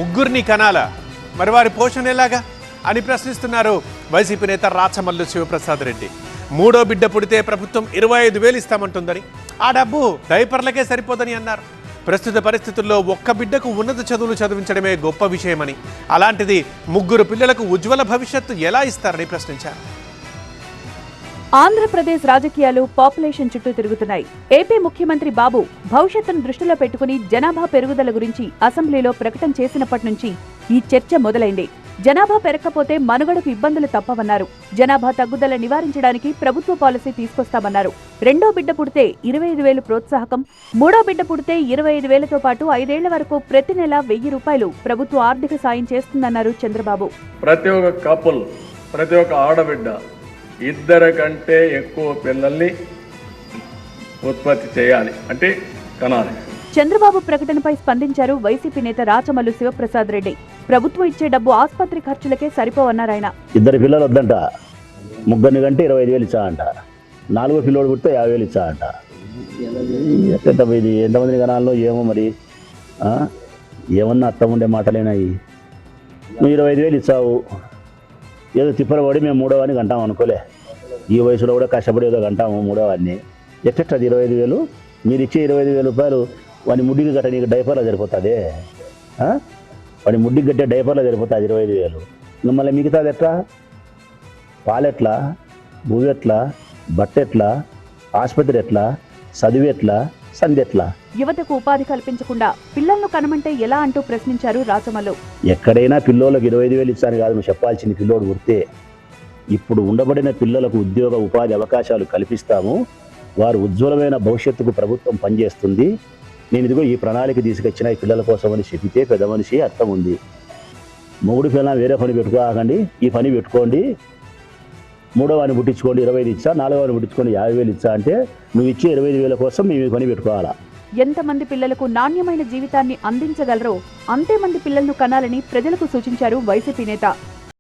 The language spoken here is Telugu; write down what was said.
ముగ్గురిని కనాలా, మరి వారి పోషణ ఎలాగా అని ప్రశ్నిస్తున్నారు వైసీపీ నేత రాచమల్లు శివప్రసాద్ రెడ్డి. మూడో బిడ్డ పుడితే ప్రభుత్వం 25,000 ఇస్తామంటుందని, ఆ డబ్బు డైపర్లకే సరిపోదని అన్నారు. ప్రస్తుత పరిస్థితుల్లో ఒక్క బిడ్డకు ఉన్నత చదువులు చదివించడమే గొప్ప విషయమని, అలాంటిది ముగ్గురు పిల్లలకు ఉజ్వల భవిష్యత్తు ఎలా ఇస్తారని ప్రశ్నించారు. ఆంధ్రప్రదేశ్ రాజకీయాలు పాపులేషన్ చుట్టూ తిరుగుతున్నాయి. ఏపీ ముఖ్యమంత్రి బాబు భవిష్యత్తును దృష్టిలో పెట్టుకుని జనాభా పెరుగుదల గురించి అసెంబ్లీలో ప్రకటన చేసినప్పటి నుంచి ఈ చర్చ మొదలైంది. జనాభా పెరగకపోతే మనుగడకు ఇబ్బందులు తప్పవన్నారు. జనాభా తగ్గుదల నివారించడానికి ప్రభుత్వ పాలసీ తీసుకొస్తామన్నారు. రెండో బిడ్డ పుడితే 25,000 ప్రోత్సాహకం, మూడో బిడ్డ పుడితే 25,000తో పాటు 5 ఏళ్ల వరకు ప్రతి నెల 1,000 రూపాయలు ప్రభుత్వ ఆర్థిక సాయం చేస్తుందన్నారు చంద్రబాబు. ప్రతి ఒక్క కపుల్, ప్రతి ఒక్క ఆడబిడ్డ 2 కంటే ఎక్కువ పిల్లల్ని ఉత్పత్తి చేయాలి, అంటే కనాలి. చంద్రబాబు ప్రకటనపై స్పందించారు వైసీపీ నేత రాచమల్లు శివప్రసాద్ రెడ్డి. ప్రభుత్వం ఇచ్చే డబ్బు ఆసుపత్రి ఖర్చులకే సరిపోవన్నారాయన. 2 పిల్లలు వద్దంట, ముగ్గురిని కంటే 25,000 ఇచ్చాడంట, 4వ పిల్లోడు పుడితే 50,000 ఇచ్చాడంట. ఇది ఎంతమందిని కనాలో ఏమో మరి. ఏమన్నా అర్థం ఉండే మాటలేనాయి. నువ్వు 25,000 ఇచ్చావు, ఏదో తిప్పలపడి మేము 3వ వాడిని కంటాం అనుకోలే. ఈ వయసులో కూడా కష్టపడి ఏదో కంటాము 3వ వాడిని. ఎట్టది 25,000? మీరు ఇచ్చే 25,000 రూపాయలు వాని ముడ్డికి గట్ట నీకు డైపర్లో సరిపోతుంది. వాడి ముడ్డికి గట్టే డైపర్లో సరిపోతుంది 25,000. ఇంకా మళ్ళీ మిగతాది ఎట్లా? పాలెట్లా, భూమి ఎట్లా, బట్ట ఎట్లా, ఆసుపత్రి ఎట్లా, చదువు ఎట్లా, సంధి ఎట్లా? యువతకు ఉపాధి కల్పించకుండా పిల్లలను కనమంటే ఎలా అంటూ ప్రశ్నించారు రాచమల్లు. ఎక్కడైనా పిల్లోళ్ళకి 25,000 ఇచ్చాను కాదు నువ్వు చెప్పాల్సింది. పిల్లోడు పుడితే ఇప్పుడు ఉండబడిన పిల్లలకు ఉద్యోగ ఉపాధి అవకాశాలు కల్పిస్తాము. వారు ఉజ్వలమైన భవిష్యత్తుకు ప్రభుత్వం పనిచేస్తుంది. నేను ఇదిగో ఈ ప్రణాళిక తీసుకొచ్చిన ఈ పిల్లల కోసం అని చెప్పితే పెద్ద మనిషి అర్థం ఉంది. మొగుడు పిల్లలు వేరే పని పెట్టుకోకండి, ఈ పని పెట్టుకోండి. 3వ వాడిని పుట్టించుకోండి 25,000 ఇచ్చా, 4వ వాడిని పుట్టించుకోండి 50,000 ఇచ్చా అంటే నువ్వు ఇచ్చే 25,000 కోసం మేము ఈ పని పెట్టుకోవాలా? ఎంతమంది పిల్లలకు నాణ్యమైన జీవితాన్ని అందించగలరో అంతే మంది పిల్లలను కనాలని ప్రజలకు సూచించారు వైసీపీ నేత.